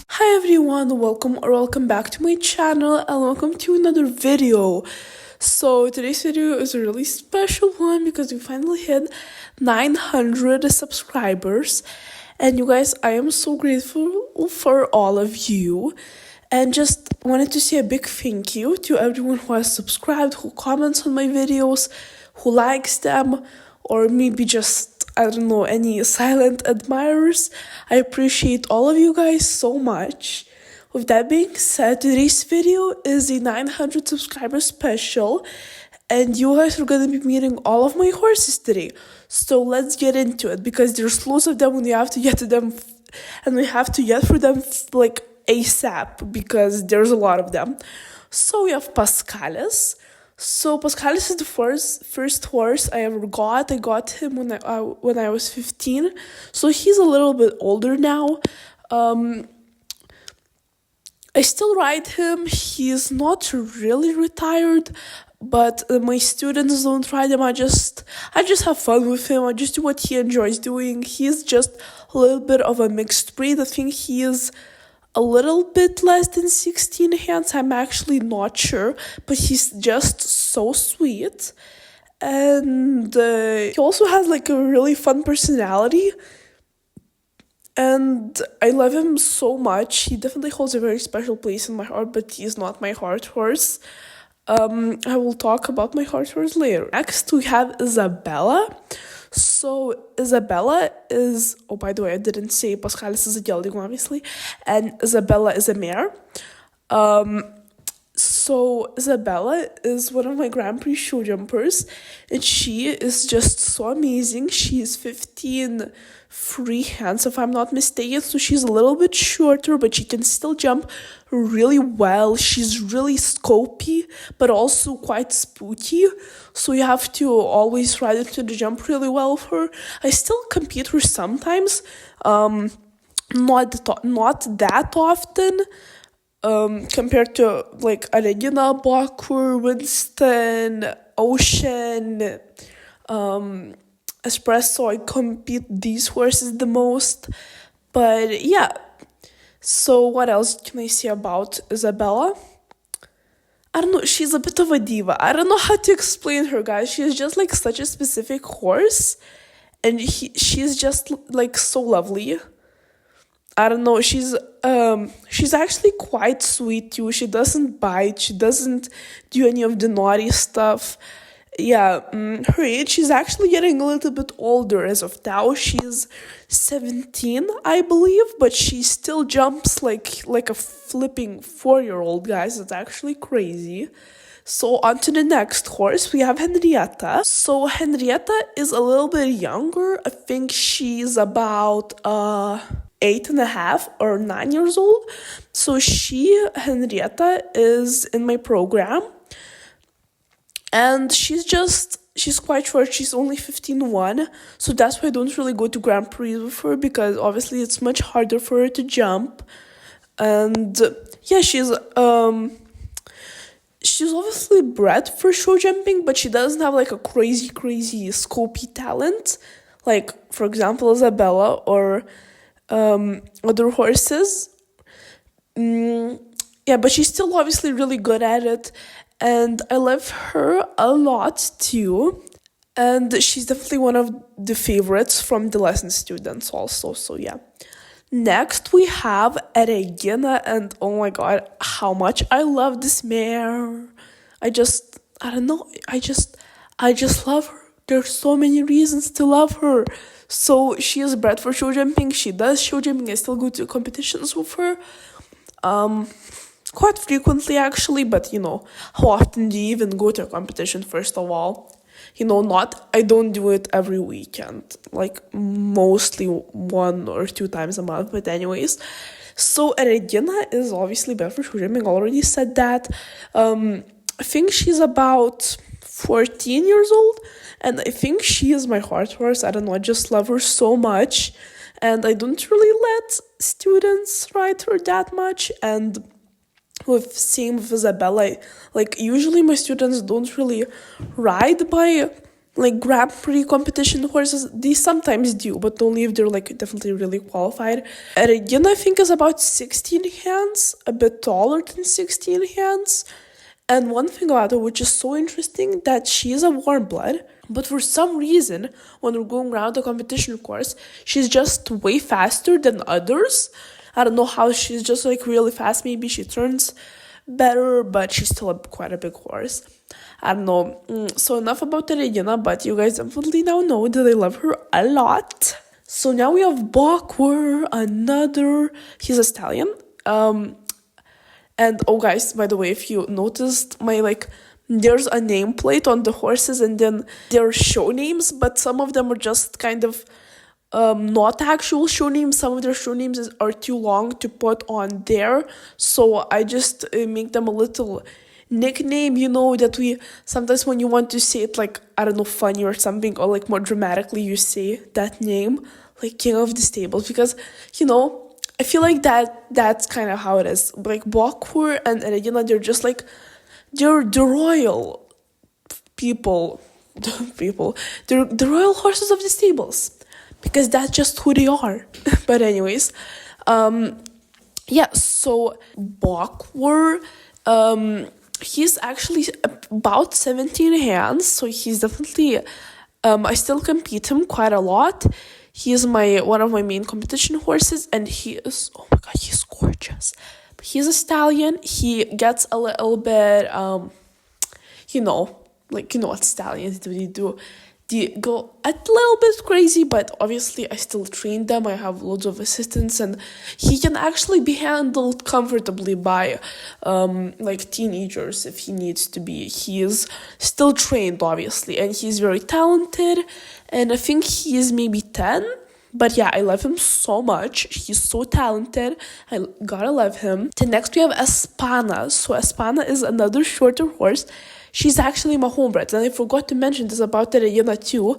Hi everyone, welcome back to my channel and welcome to another video. So today's video is a really special one because we finally hit 900 subscribers, and you guys, I am so grateful for all of you, and just wanted to say a big thank you to everyone who has subscribed, who comments on my videos, who likes them, or maybe just, I don't know, any silent admirers. I appreciate all of you guys so much. With that being said, today's video is a 900 subscriber special, and you guys are gonna be meeting all of my horses today. So let's get into it, because there's loads of them and we have to get to them, and we have to get through them like ASAP because there's a lot of them. So we have Pascalis. So Pascalis is the first horse I ever got. I got him when I was 15. So he's a little bit older now. I still ride him. He's not really retired, but my students don't ride him. I just have fun with him. I just do what he enjoys doing. He's just a little bit of a mixed breed. I think he is a little bit less than 16 hands. I'm actually not sure, but he's just so sweet. And he also has like a really fun personality. And I love him so much. He definitely holds a very special place in my heart, but he's not my heart horse. I will talk about my heart horse later. Next, we have Isabella. So Isabella is, oh, by the way, I didn't say Pascalis is a gelding, obviously, and Isabella is a mare. So Isabella is one of my Grand Prix show jumpers, and she is just so amazing. She is 15 free hands, if I'm not mistaken, so she's a little bit shorter, but she can still jump really well. She's really scopy, but also quite spooky, so you have to always ride into the jump really well with her. I still compete her sometimes, not that often, compared to like Regina, Bakur, Winston, Ocean, Espresso. I compete these horses the most. But yeah, so what else can I say about Isabella? I don't know, she's a bit of a diva. I don't know how to explain her, guys. She's just like such a specific horse, and she's just like so lovely. I don't know, she's actually quite sweet too. She doesn't bite, she doesn't do any of the naughty stuff. Yeah, her age, she's actually getting a little bit older as of now. She's 17, I believe, but she still jumps like a flipping 4-year-old, guys. It's actually crazy. So on to the next horse, we have Henrietta. So Henrietta is a little bit younger. I think she's about 8.5 or 9 years old. So Henrietta is in my program. And she's quite short. She's only 15.1, so that's why I don't really go to Grand Prix with her, because obviously it's much harder for her to jump. And yeah, she's obviously bred for show jumping, but she doesn't have like a crazy scopy talent, like for example Isabella or other horses. Yeah, but she's still obviously really good at it. And I love her a lot too. And she's definitely one of the favorites from the lesson students also. So yeah. Next we have Regina, and oh my god, how much I love this mare. I don't know, I just love her. There's so many reasons to love her. So she is bred for show jumping. She does show jumping. I still go to competitions with her. Quite frequently actually, but how often do you even go to a competition, first of all? I don't do it every weekend, like mostly 1 or 2 times a month, but anyways. So Regina is obviously bred for show jumping, already said that. I think she's about 14 years old, and I think she is my heart horse. I don't know, I just love her so much, and I don't really let students ride her that much, and with same with Isabella. Like usually my students don't really ride by like Grand Prix competition horses. They sometimes do, but only if they're like definitely really qualified. Regina, I think, is about 16 hands, a bit taller than 16 hands. And one thing about her, which is so interesting, that she is a warm blood, but for some reason, when we're going around the competition course, she's just way faster than others. I don't know how, she's just like really fast. Maybe she turns better, but she's still quite a big horse. I don't know. So enough about Regina, but you guys definitely now know that I love her a lot. So now we have Bachwer, he's a stallion. And oh guys, by the way, if you noticed there's a nameplate on the horses and then there are show names, but some of them are just kind of not actual show names. Some of their show names are too long to put on there. So I just make them a little nickname, that we sometimes when you want to say it like, I don't know, funny or something, or like more dramatically, you say that name, like King of the Stables, because, I feel like that's kind of how it is. Like Bachwer and Regina, they're just like, they're the royal people. They're the royal horses of the stables. Because that's just who they are. But anyways, so Bachwer, he's actually about 17 hands. So he's definitely, I still compete him quite a lot. He is one of my main competition horses, and he is, oh my god, he's gorgeous. But he's a stallion. He gets a little bit, what stallions do. They go a little bit crazy, but obviously I still train them. I have loads of assistants, and he can actually be handled comfortably by teenagers if he needs to be. He is still trained, obviously, and he's very talented, and I think he is maybe 10. But yeah, I love him so much. He's so talented. I gotta love him. Then next we have Espana. So Espana is another shorter horse. She's actually my homebred, and I forgot to mention this about Regina too.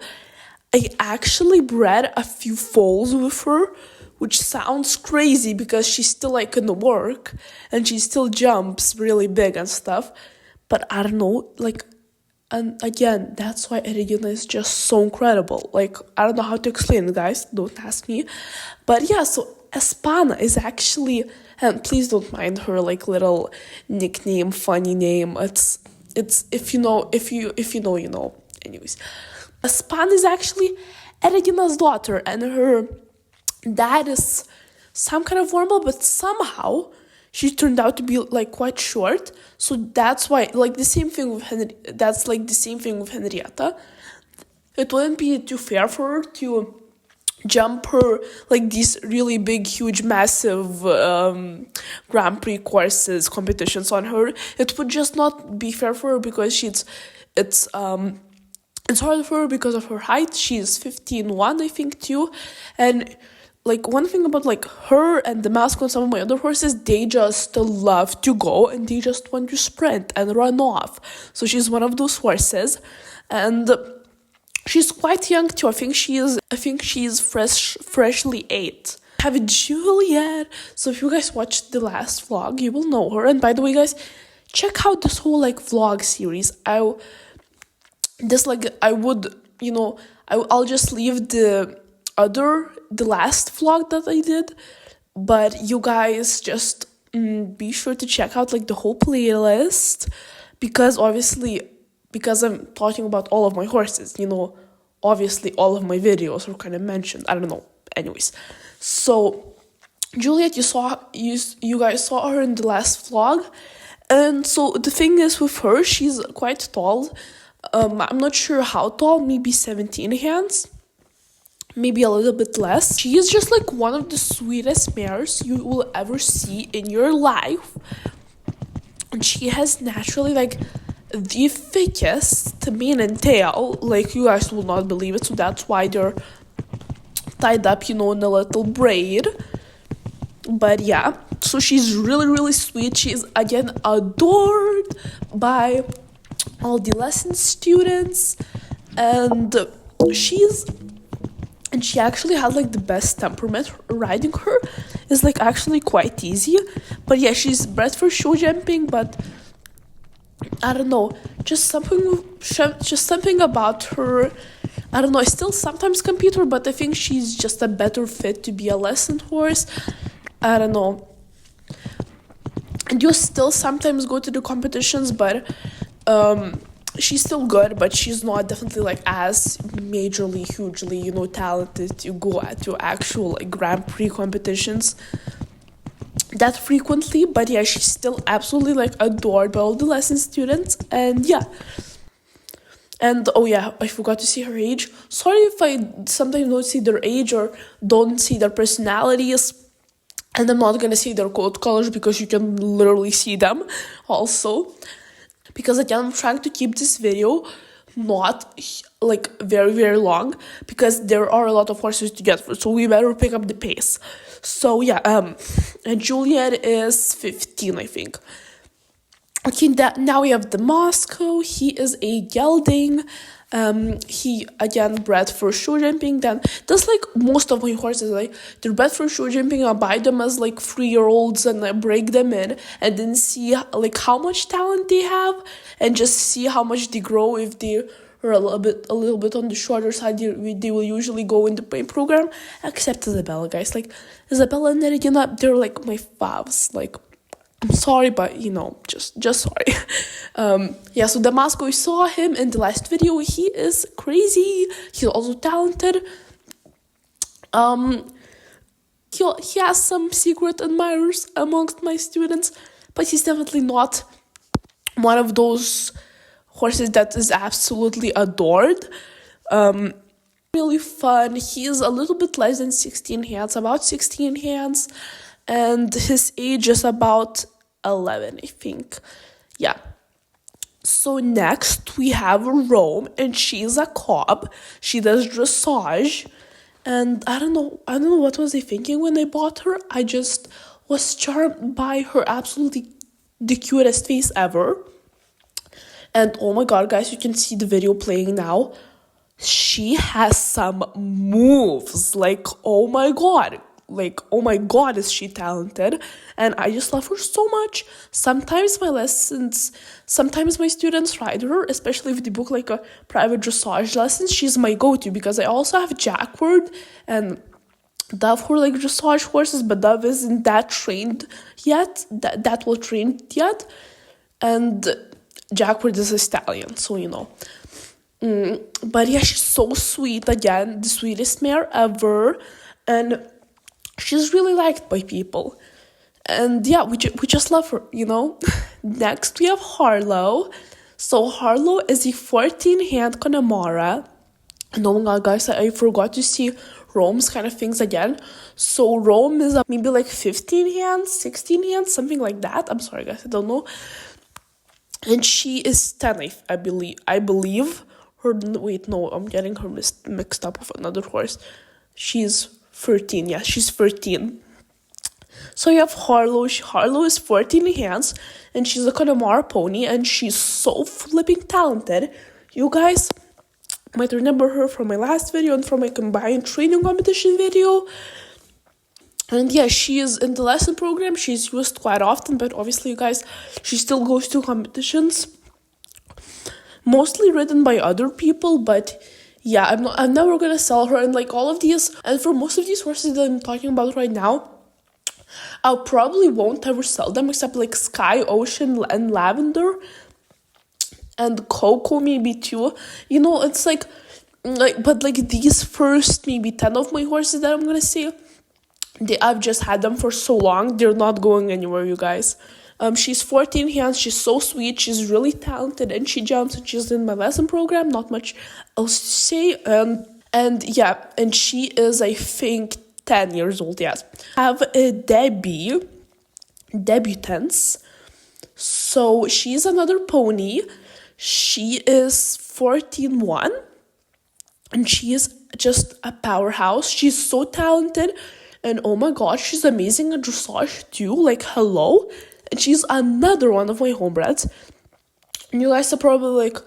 I actually bred a few foals with her, which sounds crazy because she's still like in the work, and she still jumps really big and stuff. But I don't know, and again, that's why Regina is just so incredible. Like, I don't know how to explain it, guys. Don't ask me. But yeah, so Espana is actually, and please don't mind her little nickname, funny name. It's if you know, you know. Anyways, Espana is actually Regina's daughter, and her dad is some kind of normal, but somehow she turned out to be quite short. So that's why the same thing with Henrietta. It wouldn't be too fair for her to jump her these really big, huge, massive Grand Prix courses competitions on her. It would just not be fair for her because it's hard for her because of her height. She's 15'1", I think, too. And one thing about her and the mask on some of my other horses, they just love to go and they just want to sprint and run off. So she's one of those horses, and she's quite young too. I think she's freshly 8. I have Juliet. So if you guys watched the last vlog, you will know her. And by the way, guys, check out this whole vlog series. I'll just leave the last vlog that I did, but you guys just be sure to check out the whole playlist, because I'm talking about all of my horses, obviously all of my videos are kind of mentioned. I don't know. Anyways, so Juliet, you guys saw her in the last vlog, and so the thing is with her, she's quite tall. I'm not sure how tall, maybe 17 hands. Maybe a little bit less. She is just one of the sweetest mares you will ever see in your life. And she has naturally the thickest mane and tail. You guys will not believe it. So that's why they're tied up, in a little braid. But yeah, so she's really, really sweet. She's again adored by all the lesson students. And she actually has the best temperament riding her. is like actually quite easy. But yeah, she's bred for show jumping, but I don't know, just something about her. I don't know, I still sometimes compete her, but I think she's just a better fit to be a lesson horse. I don't know. And you still sometimes go to the competitions, but she's still good, but she's not definitely like as majorly, hugely, talented to go to actual like Grand Prix competitions that frequently. But yeah, she's still absolutely like adored by all the lesson students. And yeah. And oh yeah, I forgot to see her age. Sorry if I sometimes don't see their age or don't see their personalities. And I'm not gonna see their coat colors because you can literally see them also. Because again, I'm trying to keep this video not like very, very long because there are a lot of horses to get through. So we better pick up the pace. So yeah, and Juliet is 15, I think. Okay, now we have the Moscow. He is a gelding. He again bred for show jumping. Then that's like most of my horses, like they're bred for show jumping. I buy them as like 3-year-olds and I break them in and then see like how much talent they have and just see how much they grow. If they are a little bit on the shorter side, they will usually go in the paint program. Except Isabella, guys. Like Isabella and Regina, they're like my faves. Like, I'm sorry, but just sorry. Yeah, so Damasco, we saw him in the last video. He is crazy. He's also talented. He has some secret admirers amongst my students, but he's definitely not one of those horses that is absolutely adored. Really fun. He is a little bit less than 16 hands, about 16 hands. And his age is about 11, I think. Yeah. So next we have Rome, and she's a cob. She does dressage. And I don't know what was I thinking when I bought her. I just was charmed by her absolutely the cutest face ever. And oh my god, guys, you can see the video playing now. She has some moves. Like, oh my god. Like, oh my god, is she talented. And I just love her so much. Sometimes my students ride her, especially if they book like a private dressage lesson. She's my go-to because I also have Jackward and Dove who are like dressage horses, but Dove isn't that trained yet, that well trained yet. And Jackward is a stallion, so But yeah, she's so sweet. Again, the sweetest mare ever. And she's really liked by people. And yeah, we just love her, Next, we have Harlow. So Harlow is a 14-hand Connemara. And oh my god, guys, I forgot to see Rome's kind of things again. So Rome is maybe like 15 hands, 16 hands, something like that. I'm sorry, guys, I don't know. And she is 10, I believe. Wait, no, I'm getting her mixed up with another horse. She's 13, yeah, she's 13. So you have Harlow. Harlow is 14 hands, and she's a Connemara pony, and she's so flipping talented. You guys might remember her from my last video and from my combined training competition video. And yeah, she is in the lesson program. She's used quite often, but obviously, you guys, she still goes to competitions. Mostly ridden by other people, but yeah, I'm never gonna sell her. And like all of these, and for most of these horses that I'm talking about right now, I probably won't ever sell them except like Sky, Ocean, and Lavender, and Coco maybe too. It's like but like these first maybe 10 of my horses that I'm gonna say, I've just had them for so long, they're not going anywhere, you guys. She's 14 hands, she's so sweet, she's really talented, and she jumps, and she's in my lesson program, not much else to say. And yeah, and she is, I think, 10 years old, yes. I have a debutants. So she's another pony. She is 14-1, and she is just a powerhouse. She's so talented, and oh my god, she's amazing at dressage too, like hello. And she's another one of my homebreds. And you guys are probably like,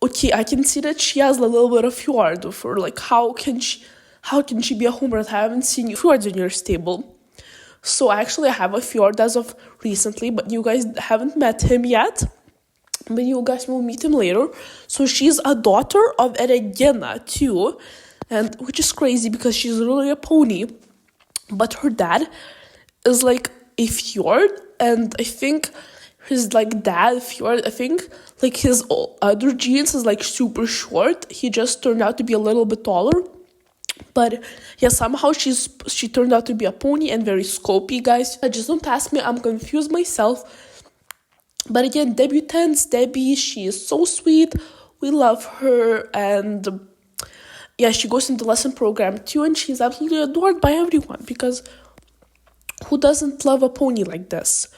okay, I can see that she has a little bit of fjord for like, how can she be a homebred? I haven't seen fjords in your stable. So actually I have a fjord as of recently, but you guys haven't met him yet. But you guys will meet him later. So she's a daughter of Regina too, and which is crazy because she's really a pony. But her dad is like a fjord, and I think his like dad fjord, I think like his other genes is like super short. He just turned out to be a little bit taller. But yeah, somehow she turned out to be a pony and very scopy, guys. Just don't ask me, I'm confused myself. But again, debutants, Debbie, she is so sweet. We love her, and yeah, she goes into the lesson program too, and she's absolutely adored by everyone because who doesn't love a pony like this?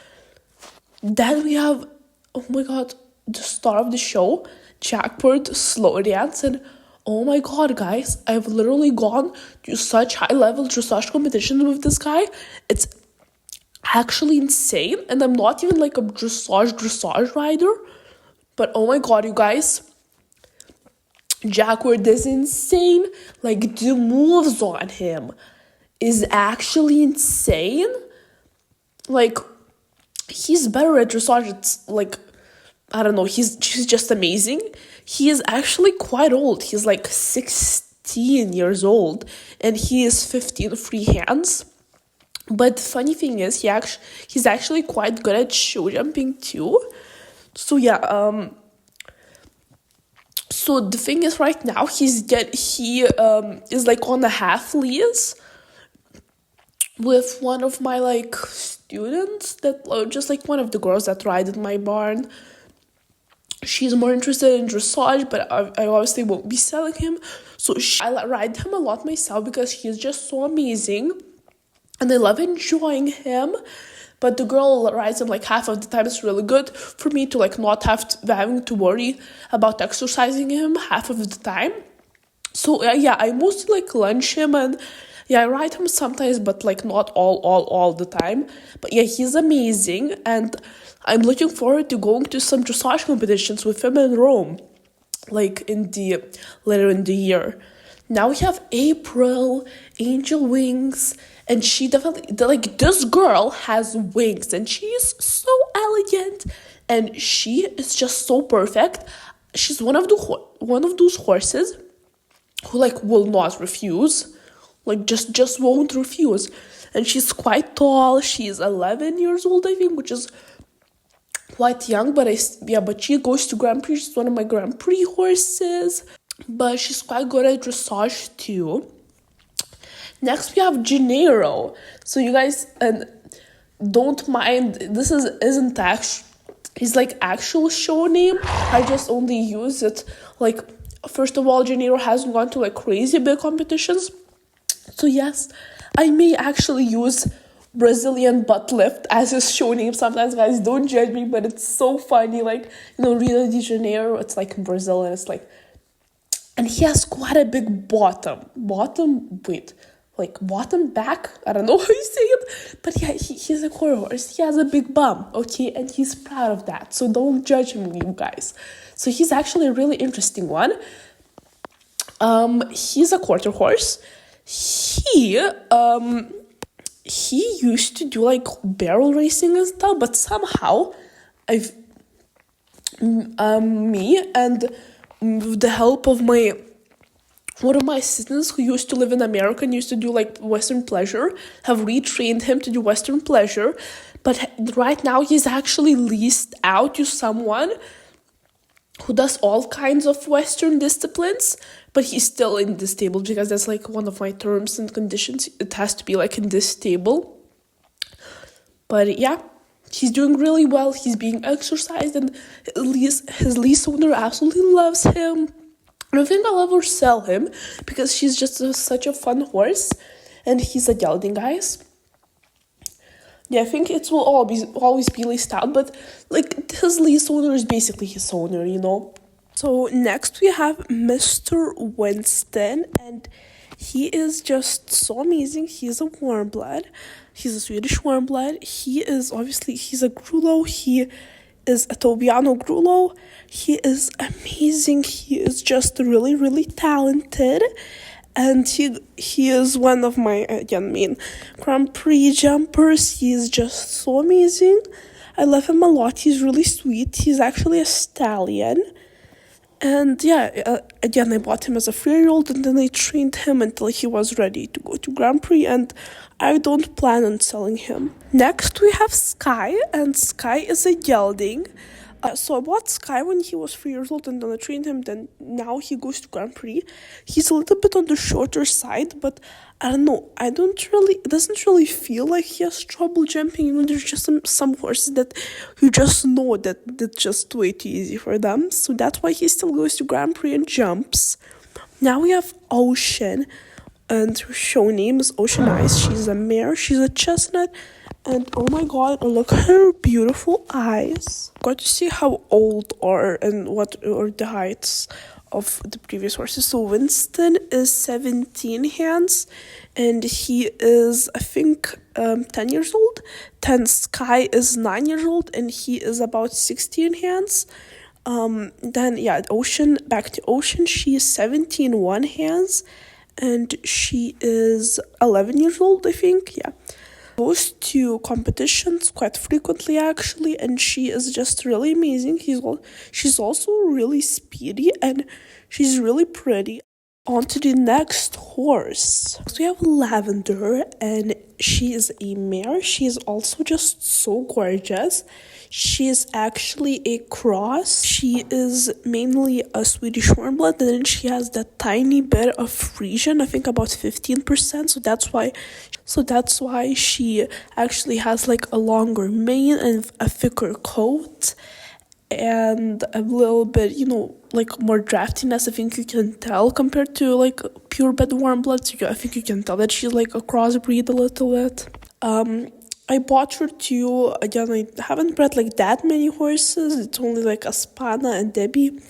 Then we have, oh my god, the star of the show, Jackpot Slow Dance, and oh my god, guys, I've literally gone to such high-level dressage competition with this guy. It's actually insane, and I'm not even like a dressage rider, but oh my god, you guys, Jackward is insane. Like, the moves on him is actually insane. Like, he's better at dressage. It's like, I don't know, he's just amazing. He is actually quite old. He's like 16 years old, and he is 15 free hands. But the funny thing is, he's actually quite good at show jumping too. So yeah, so the thing is, right now he is like on a half lease with one of my like students that just like one of the girls that ride in my barn. She's more interested in dressage, but I obviously won't be selling him. So I ride him a lot myself because he's just so amazing. And I love enjoying him, but the girl rides him like half of the time. It's really good for me to like not having to worry about exercising him half of the time. So yeah, I mostly like lunch him, and yeah, I ride him sometimes, but like not all the time. But yeah, he's amazing, and I'm looking forward to going to some dressage competitions with him in Rome, like later in the year. Now we have April, Angel Wings, and she definitely, like, this girl has wings, and she is so elegant, and she is just so perfect. She's one of those horses who, like, will not refuse, like, just won't refuse. And she's quite tall. She's 11 years old, I think, which is quite young, but she goes to Grand Prix. She's one of my Grand Prix horses, but she's quite good at dressage too. Next, we have Gennaro. So you guys, and don't mind, this isn't actually, he's like actual show name. I just only use it. Like, first of all, Gennaro hasn't gone to like crazy big competitions. So yes, I may actually use Brazilian butt lift as his show name sometimes. Guys, don't judge me, but it's so funny. Like, Rio de Janeiro, it's like in Brazil, and it's like, and he has quite a big bottom back, I don't know how you say it, but yeah, he's a quarter horse. He has a big bum, okay, and he's proud of that, so don't judge him, you guys. So he's actually a really interesting one. He's a quarter horse. He used to do like barrel racing and stuff, but somehow me and with the help of one of my assistants who used to live in America and used to do like Western pleasure, have retrained him to do Western pleasure. But right now he's actually leased out to someone who does all kinds of Western disciplines, but he's still in this table because that's like one of my terms and conditions. It has to be like in this table. But yeah, he's doing really well. He's being exercised, and his lease owner absolutely loves him. I don't think I'll ever sell him because she's just such a fun horse, and he's a gelding, guys. Yeah, I think it will always be leased out, but like his lease owner is basically his owner, So next we have Mr. Winston, and he is just so amazing. He's a warm blood. He's a Swedish warm blood. He's a Grullo. He is a Tobiano Grullo. He is amazing. He is just really, really talented. and he is one of my again main Grand Prix jumpers. He's just so amazing. I love him a lot. He's really sweet. He's actually a stallion. And yeah, again, I bought him as a 3-year-old, and then I trained him until he was ready to go to Grand Prix, and I don't plan on selling him. Next, we have Sky, and Sky is a gelding. So I bought Sky when he was 3 years old, and then I trained him. Then now he goes to Grand Prix. He's a little bit on the shorter side, but I don't know. It doesn't really feel like he has trouble jumping. You know, there's just some horses that you just know that that's just way too easy for them. So that's why he still goes to Grand Prix and jumps. Now we have Ocean, and her show name is Ocean Eyes. She's a mare. She's a chestnut. And oh my god, look at her beautiful eyes. Got to see how old and what are the heights of the previous horses. So Winston is 17 hands, and he is, I think, 10 years old. Then Sky is 9 years old, and he is about 16 hands. Then yeah, back to Ocean, she is 17 1 hands, and she is 11 years old, I think, yeah. Goes to competitions quite frequently actually, and she is just really amazing. She's also really speedy, and she's really pretty. On to the next horse. So we have Lavender, and she is a mare. She is also just so gorgeous. She is actually a cross. She is mainly a Swedish warmblood, and then she has that tiny bit of Frisian, I think about 15%. So that's why she actually has like a longer mane and a thicker coat, and a little bit, like more draftiness. I think you can tell compared to like purebred warmbloods. I think you can tell that she's like a crossbreed a little bit. I bought her too. Again, I haven't bred like that many horses. It's only like Aspana and Debbie.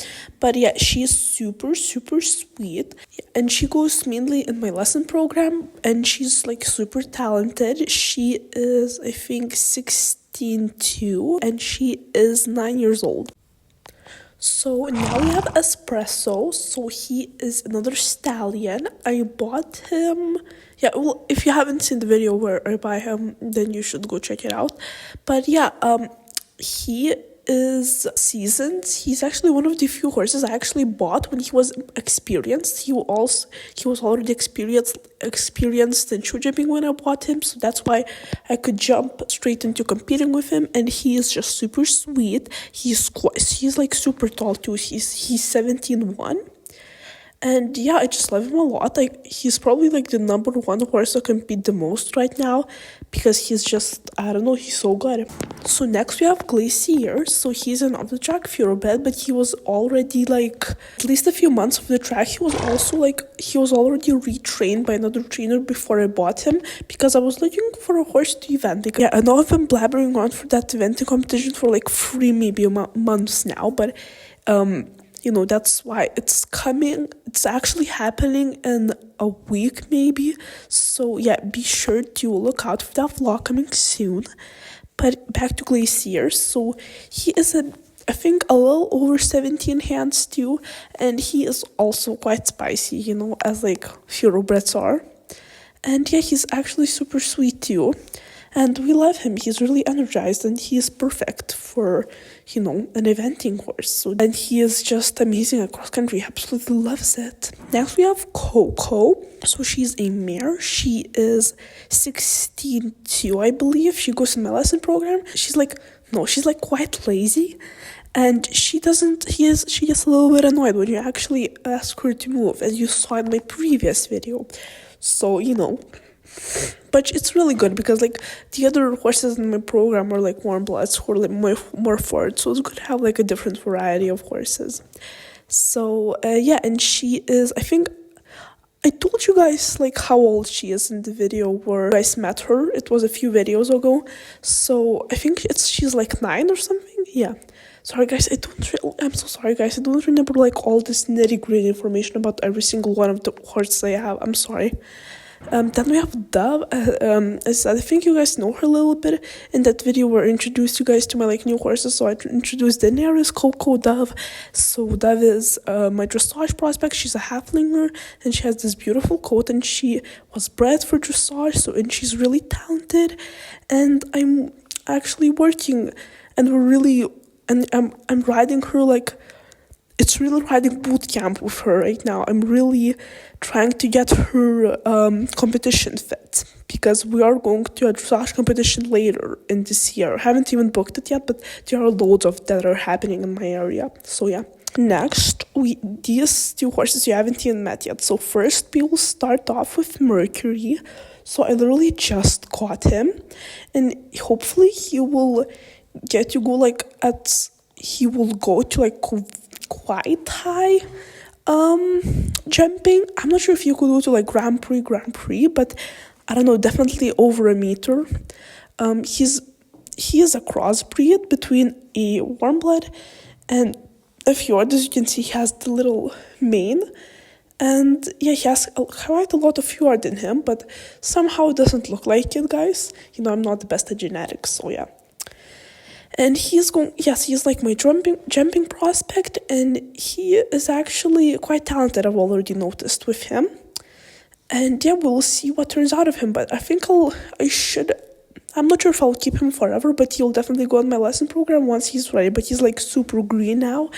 But yeah, she's super, super sweet. And she goes mainly in my lesson program. And she's like super talented. She is, I think, 16'2", and she is 9 years old. So now we have Espresso. So he is another stallion. I bought him. Yeah, well, if you haven't seen the video where I buy him, then you should go check it out. But yeah, he is seasoned. He's actually one of the few horses I actually bought when he was experienced. He was already experienced in show jumping when I bought him, so that's why I could jump straight into competing with him. And he is just super sweet. He's like super tall too. He's 17'1". And yeah, I just love him a lot. Like, he's probably like the number one horse I compete the most right now, because he's just, I don't know, he's so good. So next we have Glacier. So he's an off-the-track thoroughbred, but he was already like at least a few months off the track. He was already retrained by another trainer before I bought him, because I was looking for a horse to event. Like, yeah, I know I've been blabbering on for that eventing competition for like 3 maybe months now, but that's why it's coming. It's actually happening in a week maybe. So yeah, be sure to look out for that vlog coming soon. But back to Glacier. So he is I think a little over 17 hands too. And he is also quite spicy, as like thoroughbreds are. And yeah, he's actually super sweet too. And we love him. He's really energized, and he is perfect for, an eventing horse. And he is just amazing at cross country. He absolutely loves it. Next we have Coco. So she's a mare. She is 16'2", I believe. She goes in my lesson program. She's like quite lazy. And she gets a little bit annoyed when you actually ask her to move, as you saw in my previous video. So, but it's really good, because like the other horses in my program are like warm bloods who are like more forward, so it's good to have like a different variety of horses. So yeah, and she is, I think I told you guys like how old she is in the video where you guys met her. It was a few videos ago. So I think she's like 9 or something. Yeah. Sorry guys, I'm so sorry guys. I don't remember like all this nitty-gritty information about every single one of the horses I have. I'm sorry. Then we have Dove. As I think you guys know her a little bit. In that video where I introduced you guys to my new horses, so I introduced Daenerys, Coco, Dove. So Dove is my dressage prospect. She's a halflinger, and she has this beautiful coat, and she was bred for dressage, and she's really talented. And I'm actually working, and I'm riding her like. It's really riding boot camp with her right now. I'm really trying to get her competition fit, because we are going to a dressage competition later in this year. I haven't even booked it yet, but there are loads of that are happening in my area. So yeah. Next, these two horses you haven't even met yet. So first, we will start off with Mercury. So I literally just caught him, and hopefully he will get to go he will go to quite high jumping. I'm not sure if you could go to Grand Prix, but I don't know, definitely over a meter. He is a crossbreed between a warm blood and a fjord. As you can see, he has the little mane, and yeah, he has quite a lot of fjord in him, but somehow it doesn't look like it, guys. I'm not the best at genetics, so yeah. And he's like my jumping prospect, and he is actually quite talented, I've already noticed with him. And yeah, we'll see what turns out of him, but I think I'm not sure if I'll keep him forever, but he'll definitely go on my lesson program once he's ready. But he's super green now. I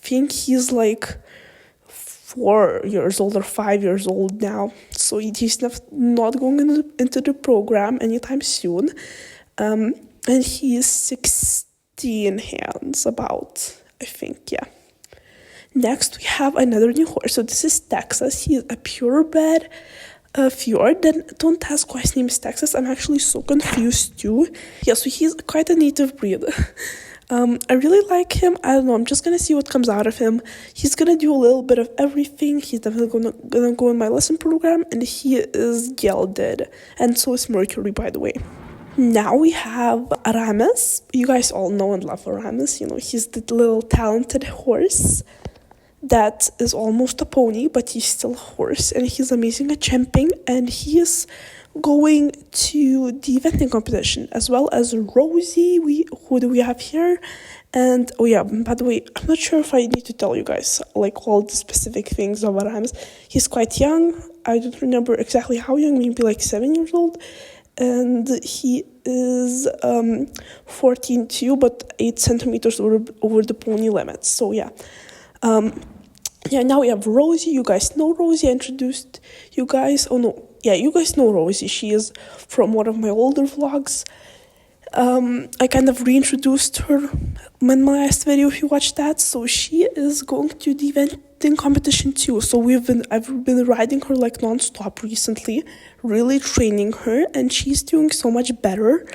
think he's 4 years old or 5 years old now, so he's not going into the program anytime soon. And he is 16 hands about, I think, yeah. Next, we have another new horse. So this is Texas. He is a purebred fjord. And don't ask why his name is Texas. I'm actually so confused too. Yeah, so he's quite a native breed. I really like him. I don't know. I'm just going to see what comes out of him. He's going to do a little bit of everything. He's definitely going to go in my lesson program. And he is gelded. And so is Mercury, by the way. Now we have Aramis. You guys all know and love Aramis. He's the little talented horse that is almost a pony, but he's still a horse, and he's amazing at jumping, and he is going to the eventing competition, as well as Rosie. Who do we have here? And oh yeah, by the way, I'm not sure if I need to tell you guys all the specific things of Aramis. He's quite young. I don't remember exactly how young, maybe 7 years old. And he is 14 too, but 8 centimeters over the pony limit. So yeah. Now we have Rosie. You guys know Rosie. I introduced you guys. Oh no, yeah, you guys know Rosie. She is from one of my older vlogs. I kind of reintroduced her in my last video if you watched that. So she is going to the eventing competition too. So I've been riding her non-stop recently, really training her, and she's doing so much better.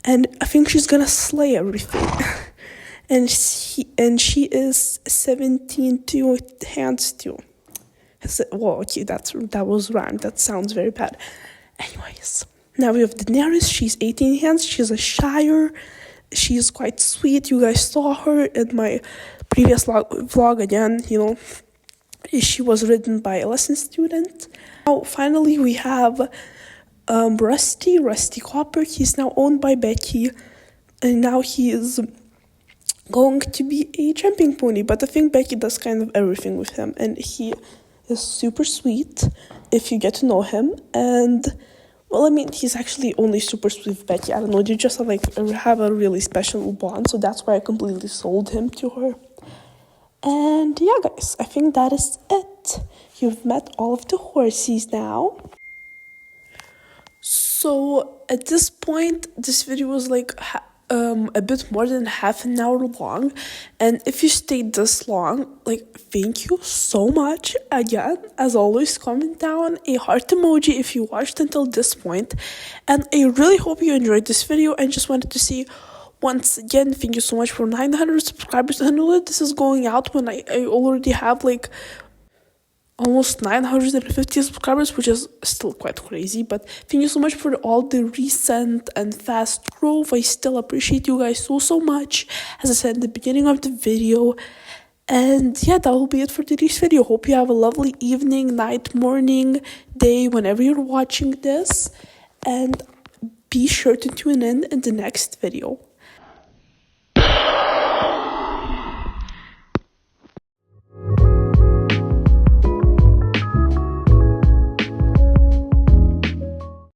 And I think she's gonna slay everything. and she is 17 hands too. Whoa, okay, that was rhymed. That sounds very bad. Anyways. Now we have Daenerys. She's 18 hands. She's a Shire. She's quite sweet. You guys saw her in my previous vlog again. She was ridden by a lesson student. Now, finally, we have Rusty Copper. He's now owned by Becky, and now he is going to be a jumping pony. But I think Becky does kind of everything with him, and he is super sweet if you get to know him. And well, I mean, he's actually only super sweet with Becky. I don't know, they just have a really special bond, so that's why I completely sold him to her. And yeah, guys, I think that is it. You've met all of the horses now. So at this point, this video was a bit more than half an hour long, and if you stayed this long, thank you so much. Again, as always, comment down a heart emoji if you watched until this point, and I really hope you enjoyed this video. And just wanted to say once again, thank you so much for 900 subscribers. I know that this is going out when I already have almost 950 subscribers, which is still quite crazy, but thank you so much for all the recent and fast growth. I still appreciate you guys so much, as I said in the beginning of the video. And yeah, that will be it for today's video. Hope you have a lovely evening, night, morning, day, whenever you're watching this. And be sure to tune in the next video.